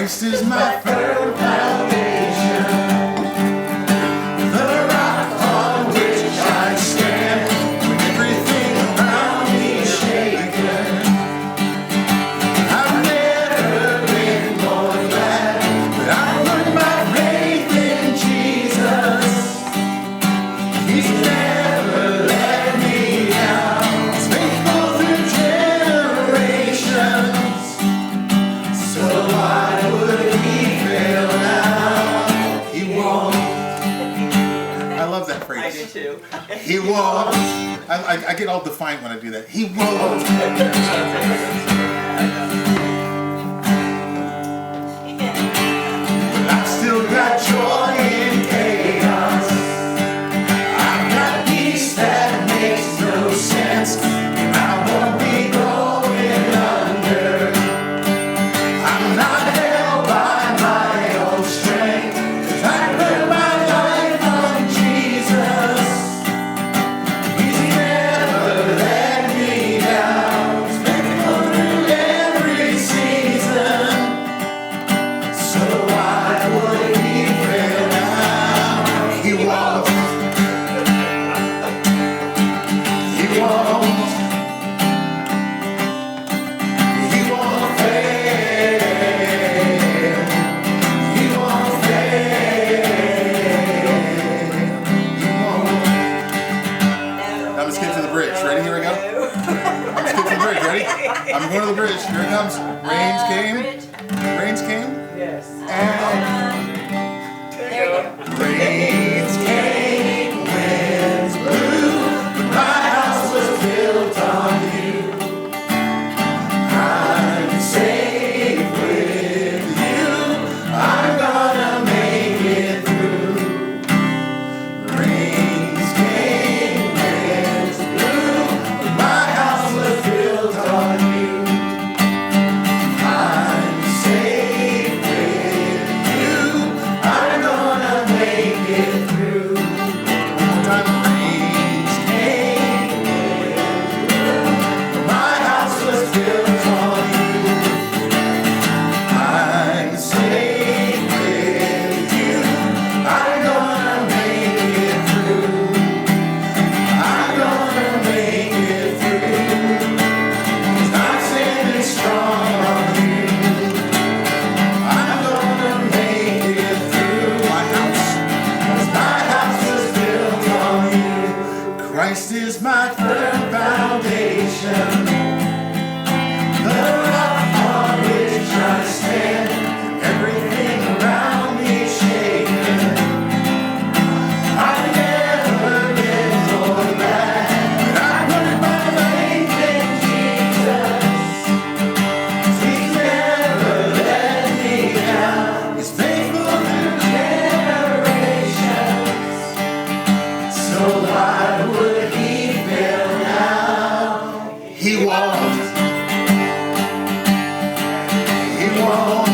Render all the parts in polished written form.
Christ is my firm foundation, the rock on which I stand. When everything around me is shaken, I've never been more glad that I put my faith in Jesus. He's never let me down. He's faithful through generations. So why would he fail now? He won't. I love that phrase. I do too. He won't. I get all defiant when I do that. He won't. I've still got joy in chaos. I've got peace that makes no sense. And I won't be going under. I'm not held by my own strength, 'cause I put my life on Jesus. He's never let me down. He's faithful through every season. So why would he fail now? He won't. He won't. He won't fail. He won't fail. He won't. Now let's get to the bridge. Ready? Here we go. Let's get to the bridge. Ready? I'm going to the bridge. Here it comes. Rains came. Rains came. Yes. And There you go. rains came, winds blew, but my house was built on you. I'm safe with you. I'm gonna make it through. Rains came, winds blew, but my house was built on you. I'm safe with you. I'm gonna make it through. One more time. Rains came, winds blew, but my house was built on you. I'm safe with you. I'm gonna make it through. I'm gonna make it through. 'Cause I'm standing strong on you. I'm gonna make it through. My house, 'cause my house is built on you. Christ is my firm foundation, the rock on which I stand. Everything around me is shaken. I've never been more glad that I put my faith in Jesus. He's never let me down. He's faithful through generations. So why would he fail now? He won't. He won't.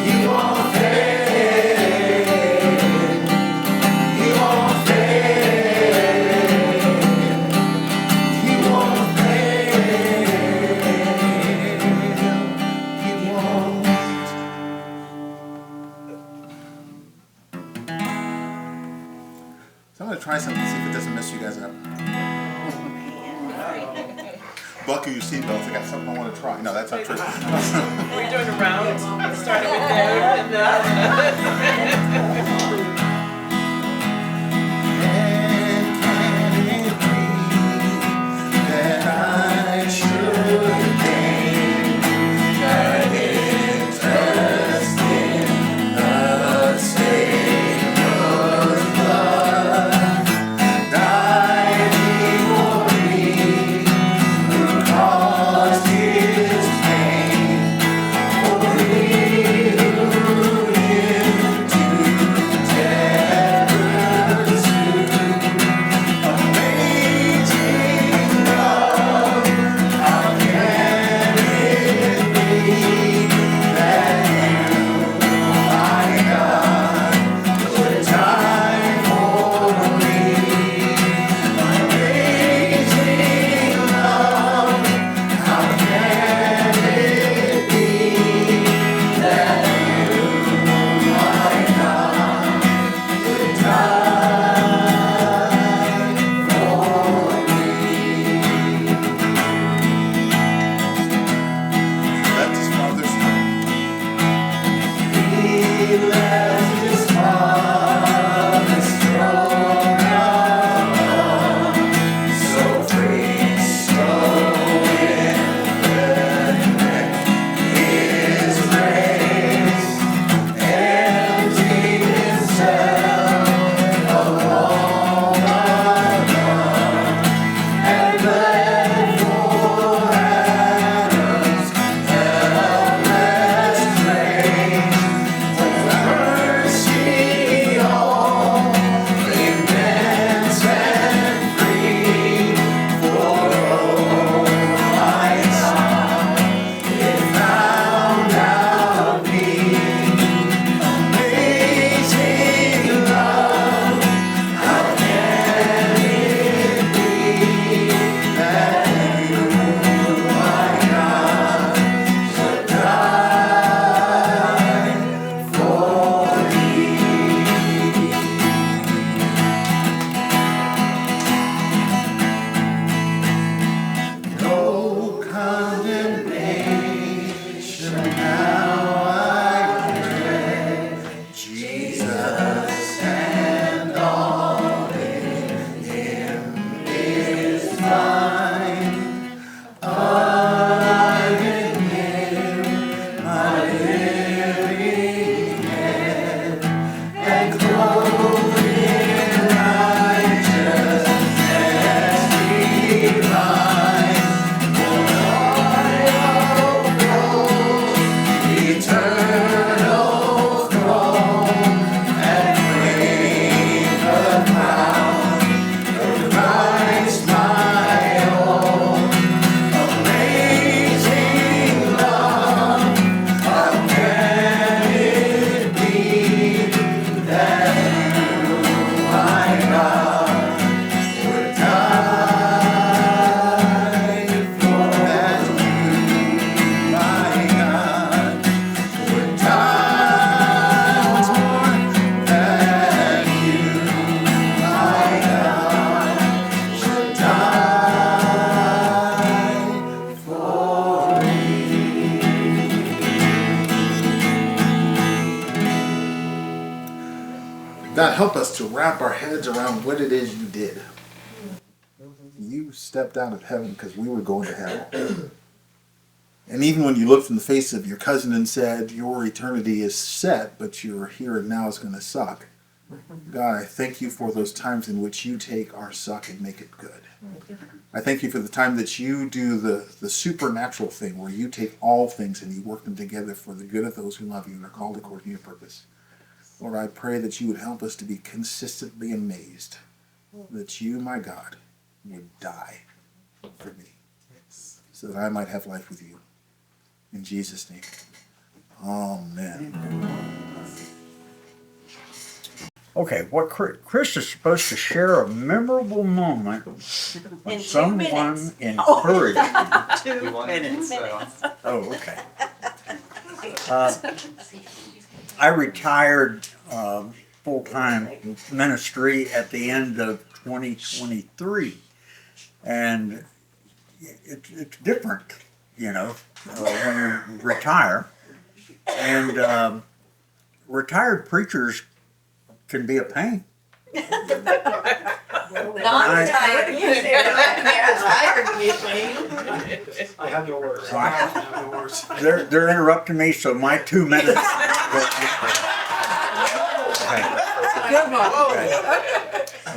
He won't fail. He won't fail. He won't fail. He won't. So I'm going to try something to see if it doesn't mess you guys up. Buckle your seatbelts. I got something I want to try. No, that's not true. We're doing a round. Starting with Dave and That I should gain an interest in the Savior's blood. Died for me, who caused his pain, for me who into God, help us to wrap our heads around what it is you did. You stepped out of heaven because we were going to hell. And even when you looked in the face of your cousin and said, your eternity is set, but your here and now is going to suck. God, I thank you for those times in which you take our suck and make it good. I thank you for the time that you do the supernatural thing where you take all things and you work them together for the good of those who love you and are called according to your purpose. Lord, I pray that you would help us to be consistently amazed that you, my God, would die for me so that I might have life with you. In Jesus' name, amen. Okay, what Chris is supposed to share a memorable moment when In 2 someone minutes. encouraged you. 2 minutes. Oh, okay. I retired full-time ministry at the end of 2023, and it's different, you know, when you retire. And retired preachers can be a pain. Non-retired music. I have no words. I have no words. They're interrupting me, so my 2 minutes. Good one.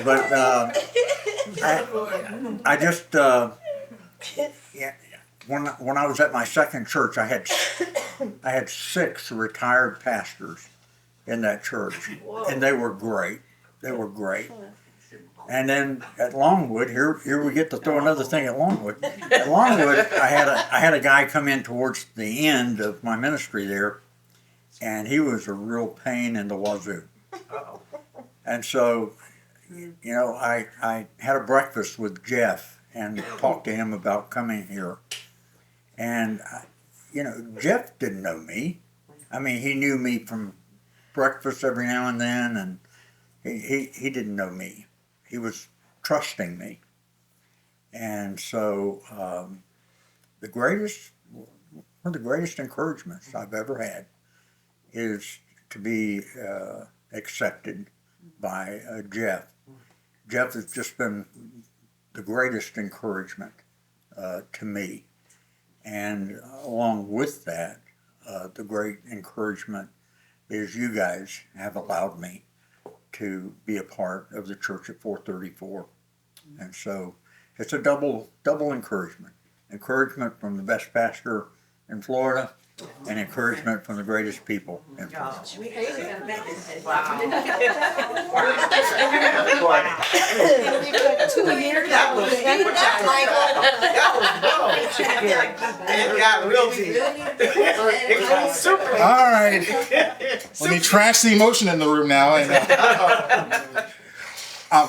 But I just yeah, when I was at my second church, I had 6 retired pastors in that church, and they were great. They were great. And then at Longwood, here we get to throw another thing at Longwood. At Longwood, I had a guy come in towards the end of my ministry there, and he was a real pain in the wazoo. And so, you know, I had a breakfast with Jeff and talked to him about coming here. And, you know, Jeff didn't know me. I mean, he knew me from breakfast every now and then, and he didn't know me. He was trusting me. And so one of the greatest encouragements I've ever had is to be accepted by Jeff. Jeff has just been the greatest encouragement to me. And along with that, the great encouragement is you guys have allowed me to be a part of the church at 434. And so it's a double encouragement. Encouragement from the best pastor in Florida and encouragement from the greatest people in Florida. It got real deep. All right. Let me trash the emotion in the room now. And,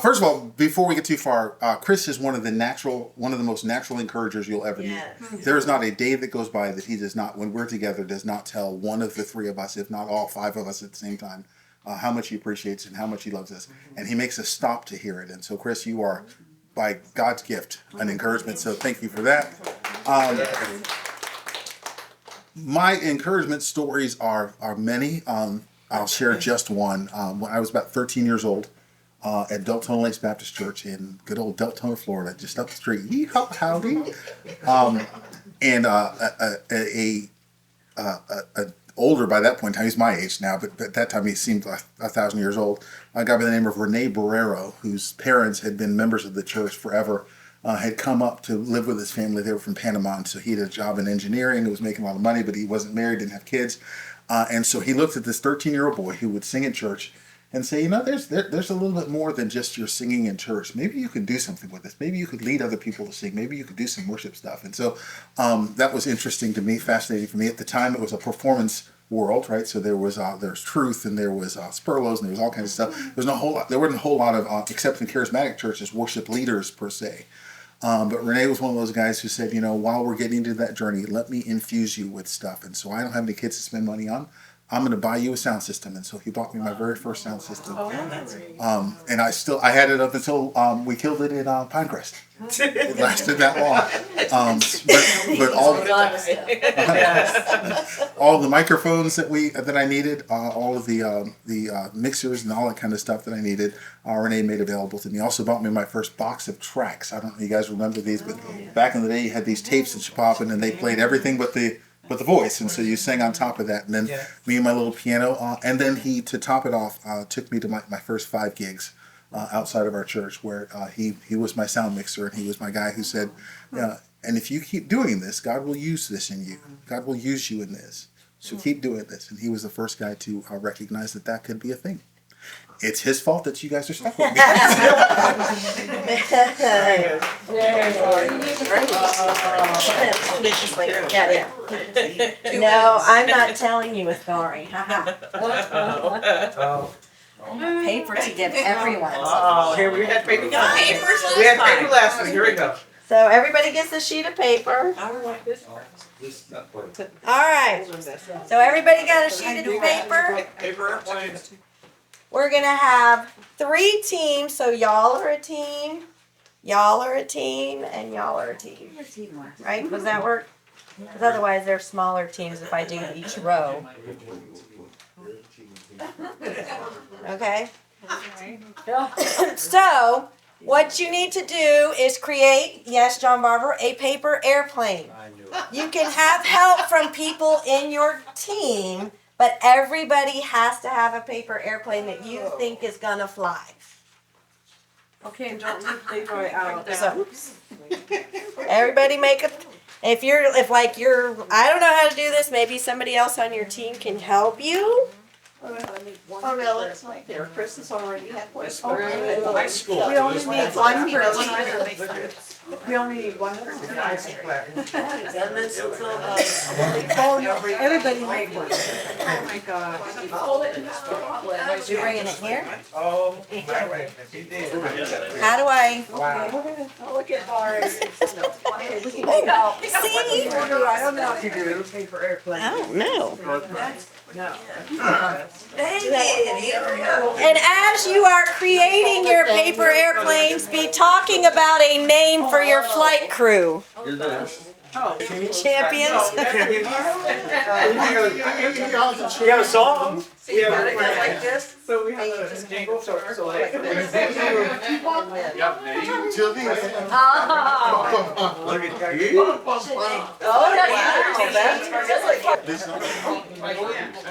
first of all, before we get too far, Chris is one of the most natural encouragers you'll ever meet. There is not a day that goes by that he does not, when we're together, does not tell one of the 3 of us, if not all 5 of us at the same time, how much he appreciates and how much he loves us. And he makes us stop to hear it. And so, Chris, you are, by God's gift, an encouragement. So thank you for that. My encouragement stories are many. I'll share just one. When I was about 13 years old, at Deltona Lakes Baptist Church in good old Deltona, Florida, just up the street. Yeehaw, howdy. And older by that point in time, he's my age now, but at that time he seemed like 1,000 years old. A guy by the name of Rene Barrero, whose parents had been members of the church forever, had come up to live with his family. They were from Panama, and so he had a job in engineering. He was making a lot of money, but he wasn't married, didn't have kids. And so he looked at this 13-year-old boy who would sing at church and say, you know, there's a little bit more than just your singing in church. Maybe you could do something with this. Maybe you could lead other people to sing. Maybe you could do some worship stuff. And so that was interesting to me, fascinating for me. At the time, it was a performance world, right? So there's Truth, and there was Spurlows, and there was all kinds of stuff. There wasn't a whole lot of, except in charismatic churches, worship leaders per se. But Rene was one of those guys who said, you know, while we're getting into that journey, let me infuse you with stuff. And so I don't have any kids to spend money on. I'm going to buy you a sound system. And so he bought me my very first sound system. And I had it up until we killed it in Pinecrest. It lasted that long. But all the microphones that I needed, all of the mixers and all that kind of stuff that I needed, Renee made available to me. Also bought me my first box of tracks. I don't know if you guys remember these, but back in the day you had these tapes that you pop in and they played everything but the voice, and so you sang on top of that, and then me and my little piano, and then he, to top it off, took me to my first 5 gigs outside of our church, where he was my sound mixer, and he was my guy who said, and if you keep doing this, God will use this in you. God will use you in this. So keep doing this. And he was the first guy to recognize that could be a thing. It's his fault that you guys are stuck with me. No, I'm not telling you a story. Paper to give everyone. Oh, here we had paper. We got papers last We had time. paper last week. Here we go. So everybody gets a sheet of paper. I don't like this. All right. So everybody got a sheet of paper. Paper airplanes. We're gonna have 3 teams. So y'all are a team, y'all are a team, and y'all are a team. Right? Does that work? Because otherwise they're smaller teams if I do each row. Okay? So, what you need to do is create, yes, John Barber, a paper airplane. You can have help from people in your team, but everybody has to have a paper airplane that you think is gonna fly. Okay, and don't leave paper out. So, everybody make a, I don't know how to do this, maybe somebody else on your team can help you. Oh, no, it's right there. Chris has already had one. High school. We only need one person. We only need one person. Everybody make one. Oh my God. You bringing it here? Oh, my way. He did. How do I? Look at ours. See? I don't know how to do paper airplane. I don't know. No. And as you are creating your paper airplanes, be talking about a name for your flight crew. Champions. We have a song. You got it like this? So we have a jingle for like. Yep, till the end. Look at you.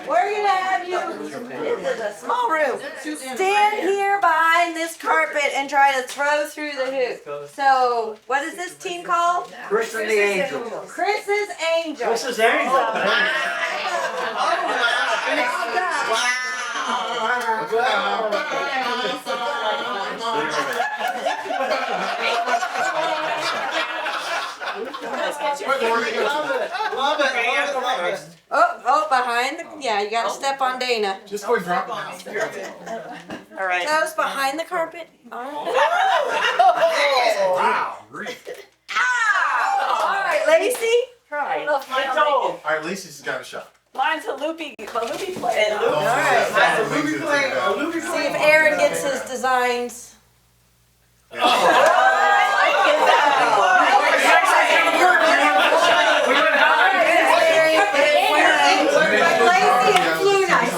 We're gonna have you, this is a small room, stand here behind this carpet and try to throw through the hoop. So, what is this team called? Chris and the Angel. Chris's Angel. This is Angel. Love it. Oh, behind the, yeah, you gotta step on Dana. Just go drop it. All right. Toes behind the carpet. All Wow, great. right, Lacey. Try. All right, Lacey's got a shot. Mine's a loopy play. All right. See if Aaron gets his designs. Lacey and Flu Nice.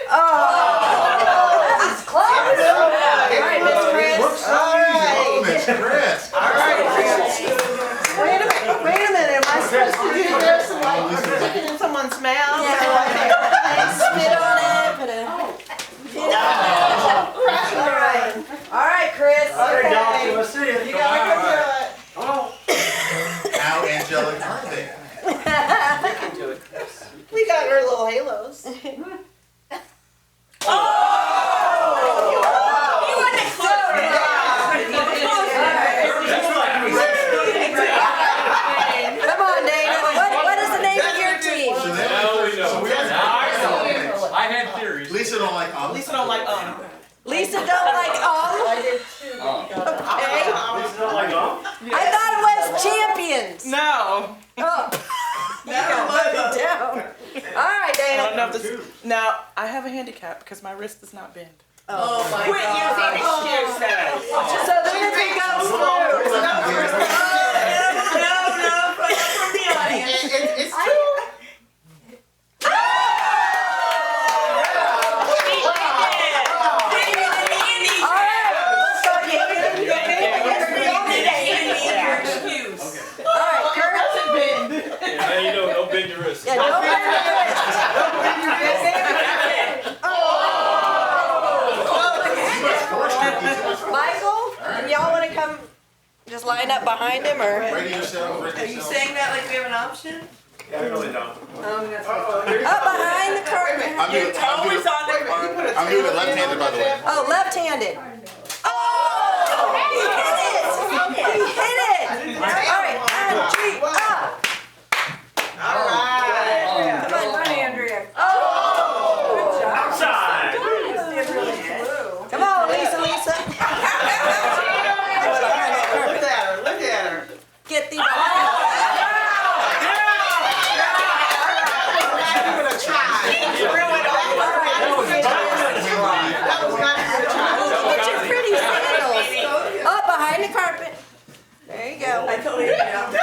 Oh, that was close. All right, Miss Chris. All right. Wait a minute, am I supposed to do this and like stick it in someone's mouth? Spit on it, put a... All right, Chris. Okay. Let's see it. You gotta go do it. How angelic are they? We got our little halos. Come on, Dana. What is the name of your team? I had theories. Lisa don't like Lisa don't like Lisa don't like I did too. Okay. Lisa don't like them? I thought it was champions. No. Oh. You got voted down. All right. don't know if this. Now I have a handicap because my wrist does not bend. Oh my Quit using excuses. So then if it goes through. No, from the audience. It's true. Now you know, don't bend your wrist. Yeah, don't bend your wrist. Michael, y'all want to come just line up behind him, or? Ready yourself, ready Are you yourself. saying that like we have an option? Yeah, I really don't. Up behind the curtain. I'm doing it left-handed, by the way. Oh, left-handed. Oh! He hit it! He hit it! All right, 1, 2, up. All right. Come on, Andrea. Oh! Outside. Come on, Lisa. Look at her. Look at her. Get the. Put your pretty sandals up behind the carpet. There you go. I totally hit it out.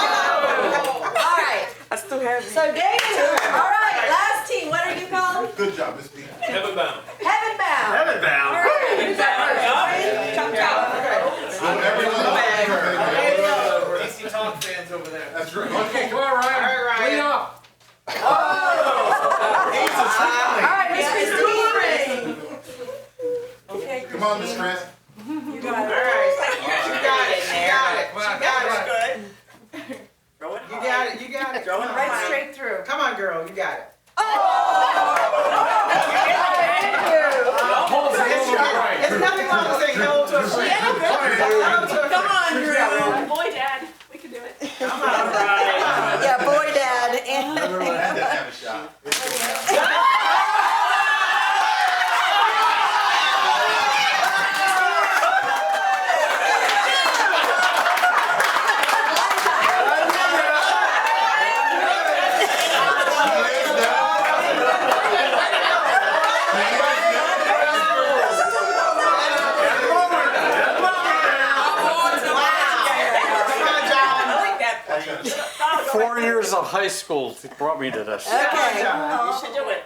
All right. I still have it. So David, all right, last team. What are you called? Good job, Miss B. Heaven bound. Heaven bound. Heaven All bound. right. Who's that first? Chop chop. DC Talk fans over there. That's right. Okay, come on, Ryan. All right. Clean up. All right, Miss Christine. Okay, Come on, Miss Chris. you got All it. right. She got it. She got it. She got it. Throw it You got it. You got it. Throw it Right high. straight through. Come on, girl. You got it. It's nothing wrong with saying hello to a friend. Hello to a Come friend. on, Drew. Boy, Dad, we can do it. Come on. Yeah, boy, dad. Never let that kind of shot. Come on, John. I like that. 4 years of high school brought me to this. Come on, Okay. John. You should do it.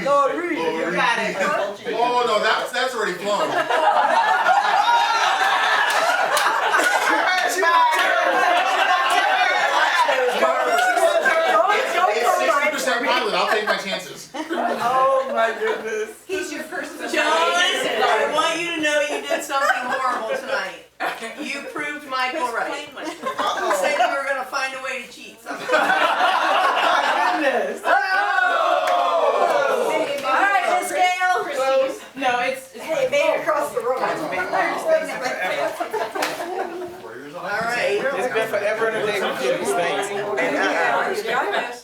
Glory be. You got it. Oh, no, that's already flown. It's 60% pilot. I'll take my chances. Oh my goodness. He's your first John, I want you to know you did something horrible tonight. You proved Michael right. You said you were gonna find a way to cheat somehow. Oh my goodness. All right, Miss Gail. Close. No, it's Hey, made across the room. all right. It's been forever and a day with you. Thanks.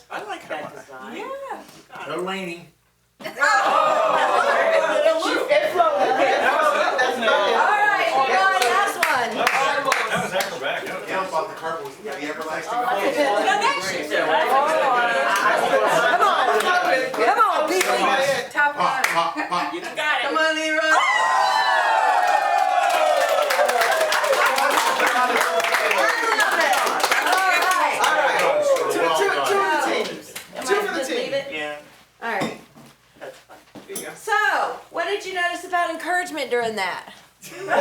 I like that design. No leaning. It flowed. That's not All right, you got last one. That was acrobatic. Gail thought the carpet was the everlasting. Come on, Pee-wee. Pop, pop, pop. You got it. Come on, Leroy. All right. Two for the teams. Two for the team. Yeah. All right. That's fine. There you go. So, what did you notice about encouragement during that? We were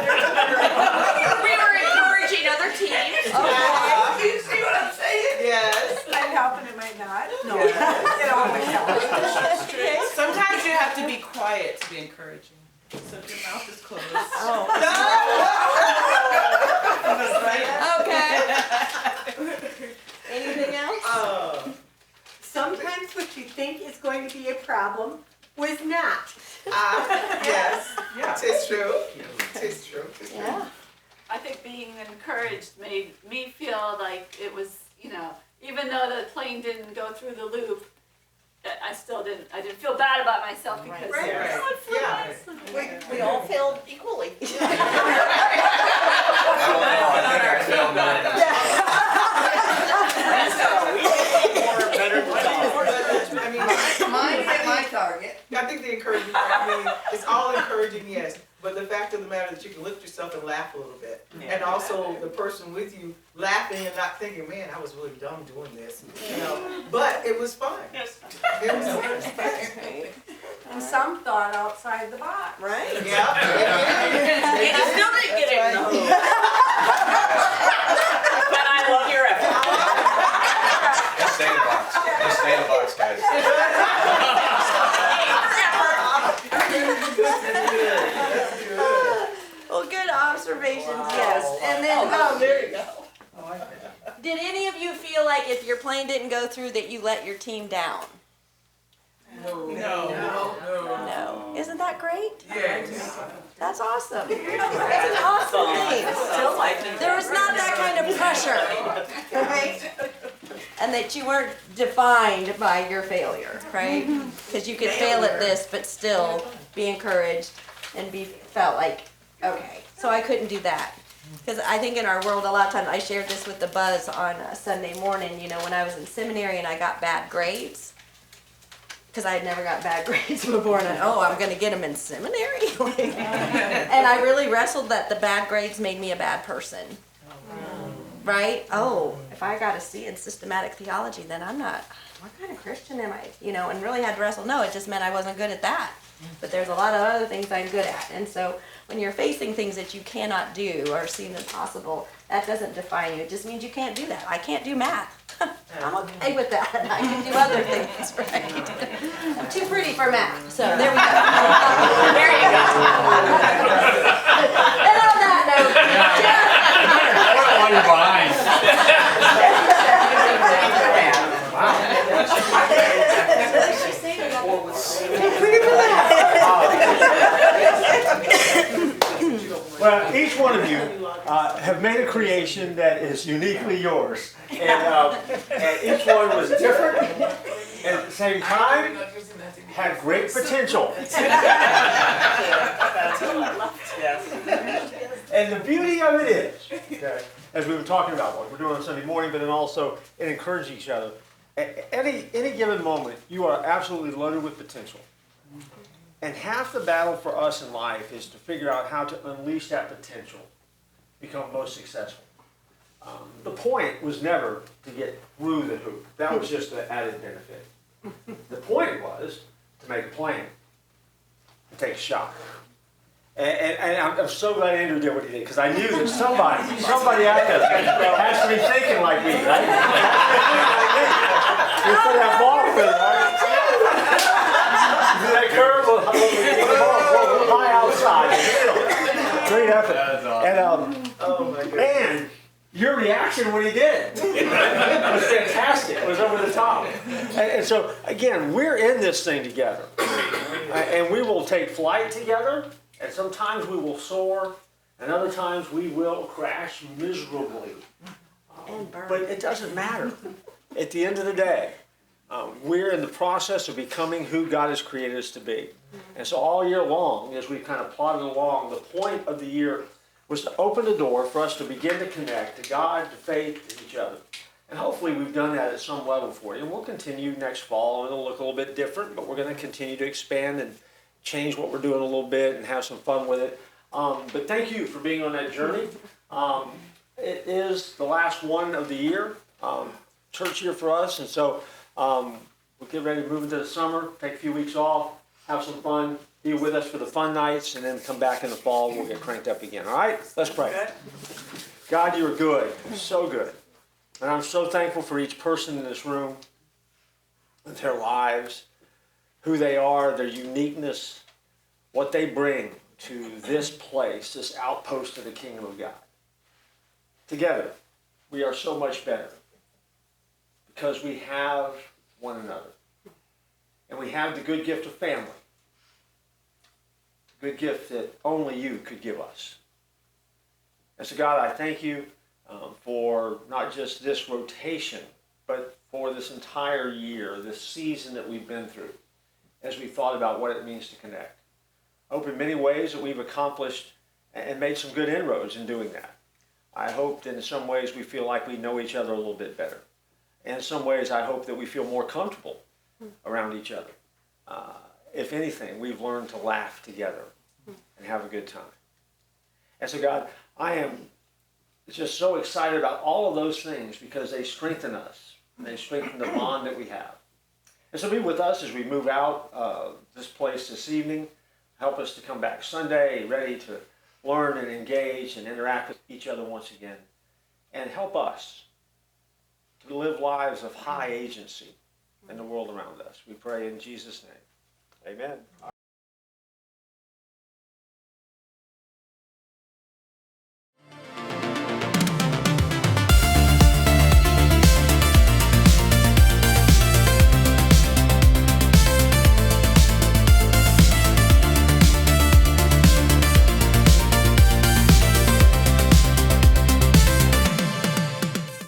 encouraging other teams. You see what I'm saying? Yes. Might help and it might not. No, Yes. it always helps. Sometimes you have to be quiet to be encouraging. So if your mouth is closed. Okay. Anything else? Sometimes what you think is going to be a problem was not. Yes. It's true. It's true. It's true. Yeah. I think being encouraged made me feel like it was, even though the plane didn't go through the loop, I didn't feel bad about myself because Right. it was not fun. Yeah. We all failed equally. I think I feel better. I mean, mine hit my target. I think the encouraging part, I mean, it's all encouraging, yes, but the fact of the matter is that you can lift yourself and laugh a little bit. And also the person with you laughing and not thinking, man, I was really dumb doing this, you know, but it was fun. Yes. It was fun. And some thought outside the box. Right? Yeah. And you still didn't get it in the hole. But I love your effort. Just stay in the box. Just stay in the box, guys. Well, good observations, yes. And then, There you go. did any of you feel like if your plane didn't go through that you let your team down? No. No. Isn't that great? Yes. That's awesome. That's an awesome thing. There was not that kind of pressure, right? And that you weren't defined by your failure, right? Because you could fail at this, but still be encouraged and be felt like, okay, so I couldn't do that. Because I think in our world, a lot of times, I shared this with the Buzz on a Sunday morning, you know, when I was in seminary and I got bad grades. Because I had never got bad grades before, and I'm going to get them in seminary? And I really wrestled that the bad grades made me a bad person. Right? Oh, if I got a C in systematic theology, then I'm not, what kind of Christian am I? You know, and really had to wrestle. No, it just meant I wasn't good at that. But there's a lot of other things I'm good at. And so when you're facing things that you cannot do or seem impossible, that doesn't define you. It just means you can't do that. I can't do math. I'm okay with that. I can do other things, right? I'm too pretty for math. So there we go. There you go. And on that note, Why are you behind? Well, each one of you have made a creation that is uniquely yours, and each one was different, and at the same time had great potential. And the beauty of it is, okay, as we were talking about what we're doing on Sunday morning, but then also it encourages each other. At any given moment, you are absolutely loaded with potential. And half the battle for us in life is to figure out how to unleash that potential, become most successful. The point was never to get through the hoop. That was just the added benefit. The point was to make a plan, to take a shot. And I'm so glad Andrew did what he did, because I knew that somebody out there has to be thinking like me, right? You put that ball through, right? That curve will high outside. Great effort. And Oh my goodness. and your reaction when he did was fantastic. It was over the top. And so again, we're in this thing together, and we will take flight together. And sometimes we will soar, and other times we will crash miserably. But it doesn't matter. At the end of the day, we're in the process of becoming who God has created us to be. And so all year long, as we kind of plodded along, the point of the year was to open the door for us to begin to connect to God, to faith, to each other. And hopefully we've done that at some level for you. And we'll continue next fall. It'll look a little bit different, but we're going to continue to expand and change what we're doing a little bit and have some fun with it. But thank you for being on that journey. It is the last one of the year, church year for us, and so we'll get ready to move into the summer, take a few weeks off, have some fun, be with us for the fun nights, and then come back in the fall and we'll get cranked up again. All right? Let's pray. God, you are good, so good. And I'm so thankful for each person in this room, their lives, who they are, their uniqueness, what they bring to this place, this outpost of the kingdom of God. Together, we are so much better because we have one another. And we have the good gift of family, the good gift that only you could give us. And so God, I thank you for not just this rotation, but for this entire year, this season that we've been through, as we thought about what it means to connect. I hope in many ways that we've accomplished and made some good inroads in doing that. I hope that in some ways we feel like we know each other a little bit better. And in some ways I hope that we feel more comfortable around each other. If anything, we've learned to laugh together and have a good time. And so God, I am just so excited about all of those things because they strengthen us. They strengthen the bond that we have. And so be with us as we move out of this place this evening. Help us to come back Sunday ready to learn and engage and interact with each other once again. And help us to live lives of high agency in the world around us. We pray in Jesus' name. Amen.